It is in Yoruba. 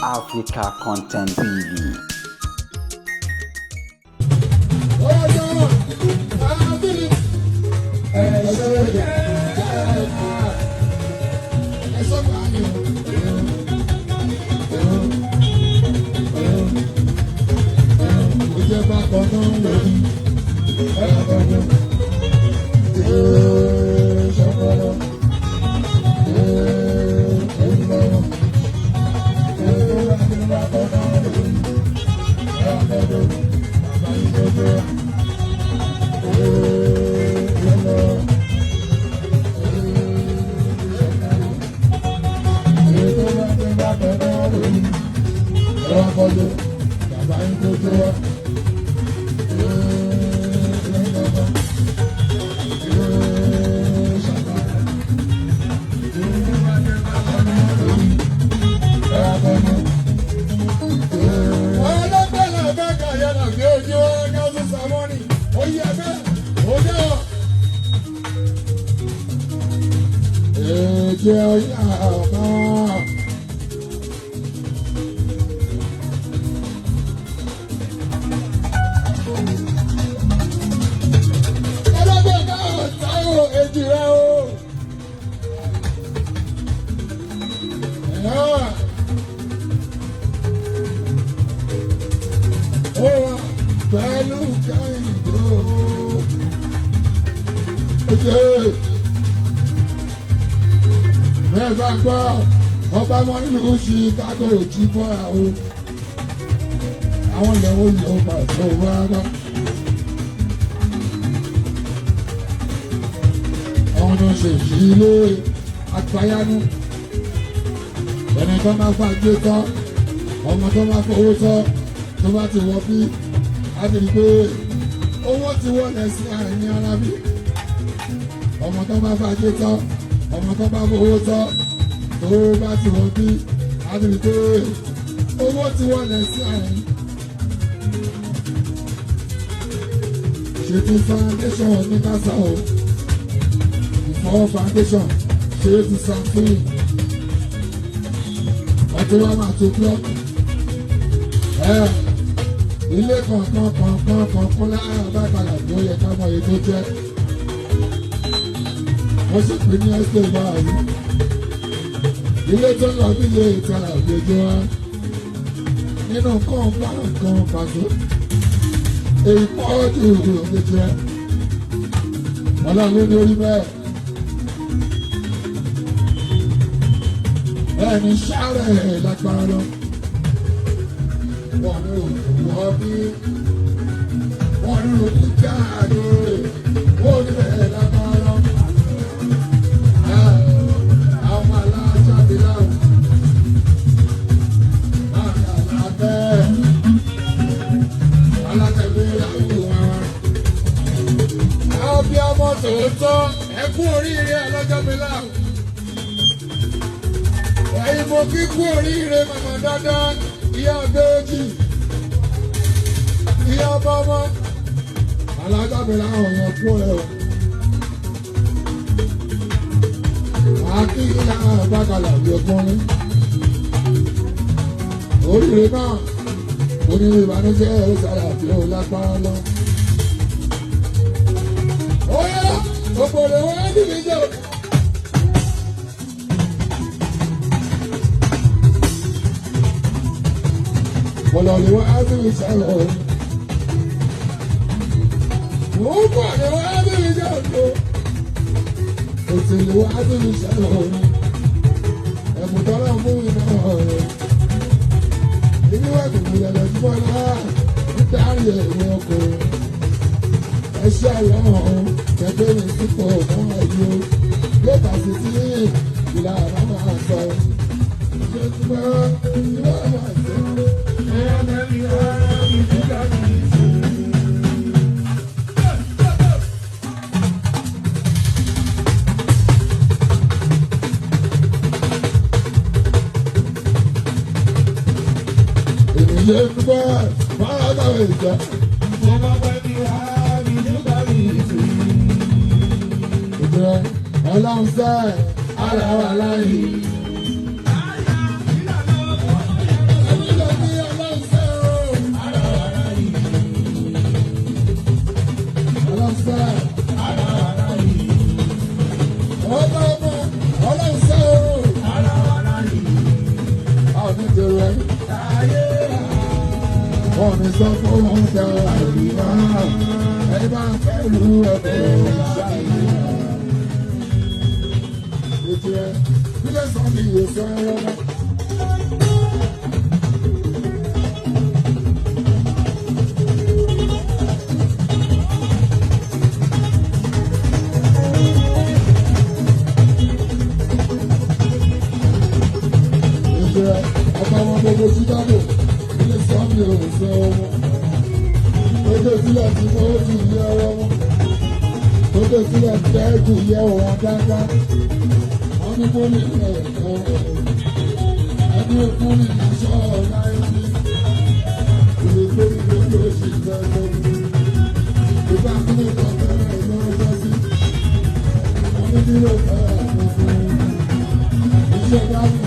Africa Content TV. Ọba wọn nínú Chicago jí bọ́ra o àwọn ilẹ̀ wo yóò bá tó rárá àwọn náà ṣe sí ilé àgbáyánú ẹni tó máa fàgbé tán ọmọ tó máa fowó tán tó bá ti wọ bí á ti rí pé owó ti wọlé sí àárín ara bí ọmọ tó máa fàgbé tán ọmọ tó máa fowó tán tó bá ti wọ́n bí a ti rí pé owó ti wọlé sí àárín. Ṣètò foundation ní kásá o ìfọwọ́ foundation ṣe é ti sàfihàn ọtí wọn máa tó blọọkì ilé kọ̀ọ̀kan láàárọ̀ bá padà tó yẹ ká mọ èyí tó jẹ́ wọ́n sì pín ní ẹ́sítẹ̀ báyìí. Ilé tó lọ bí ilé ìtara òjòjò wa nínú nǹkan bá nǹkan pàtó èyí pọ̀ jù òjòjò ọlọ́run ní orí bẹ́ẹ̀ ẹni sáré lágbára lọ wọ́n ní wọ́n bí wọ́n ní òkú jáde wọ́n ní bẹ́ẹ̀ lágbára lọ. Tòótọ́ ẹ kú oríire ọlọ́jọ́ mi láàrú. Ẹ̀yin mo kí kú oríire màmá dáadáa ìyá Béèjì ìyá bọ́mọ́ alájọ́ mi láwọn èèyàn kú ẹ o. Akíyíyá àbákalà bí ọkùnrin. Oríire náà onílé ìbànújẹ́ ẹ̀rọ sára àti òun lágbára lọ. Òpòlò wọn á dìbò jẹ. Òpòlò wọn á dìbò sálọ. Òpòlò wọn á dìbò jẹ òjò. Òtèlè wọn á dìbò sálọ. Ẹ̀bùn tọ́lá ń fún mi náà rẹ̀. Ibi wà kùkù lẹ̀lẹ̀ tí wọ́n náà ń dárí ẹ̀rọ ọkọ̀. Ẹ ṣe àlọ́ ọ̀hún. Ẹgbẹ́ mi sípò fún ẹ̀yọ́ yóò bá sí sí ìlànà máa sọ. Ṣé tí wọ́n yóò máa sọ? Ẹ̀yọ́ mẹ́rin ara mi ti dá mi sí. Ènìyàn ń bọ̀ fara dáwọ̀ ìjà. Mo máa bá mi wá mi nígbà mi sí. Ọlọ́run sẹ́ ara wà láyé. mi sọ fún ọjà àríwá ẹni bá ń fẹ́ lu ẹ̀kọ́ ṣàríwá. Ètò ẹ̀ nílẹ̀ sọ mi yóò sọ ẹ̀rọ náà. Ọba wọn gbogbo Chicago ilé sọ́ọ̀mì òṣè wọn. Tókè sílẹ̀ tí wọ́n ti yẹ wọn. Tókè sílẹ̀ tí ẹ ti yẹ wọn dáadáa. Wọ́n ní bóni ẹ̀kọ́ ẹni òkú ní ìṣọ́ láìsí. Ìlú tó ní gbogbo oṣù ìgbẹ́jọ́. Ìgbà tí mo kọ̀ bẹ̀rẹ̀ lọ́jọ́ sí. Wọ́n ní bí ló fẹ́ àkókò. Iṣẹ́ dáhùn.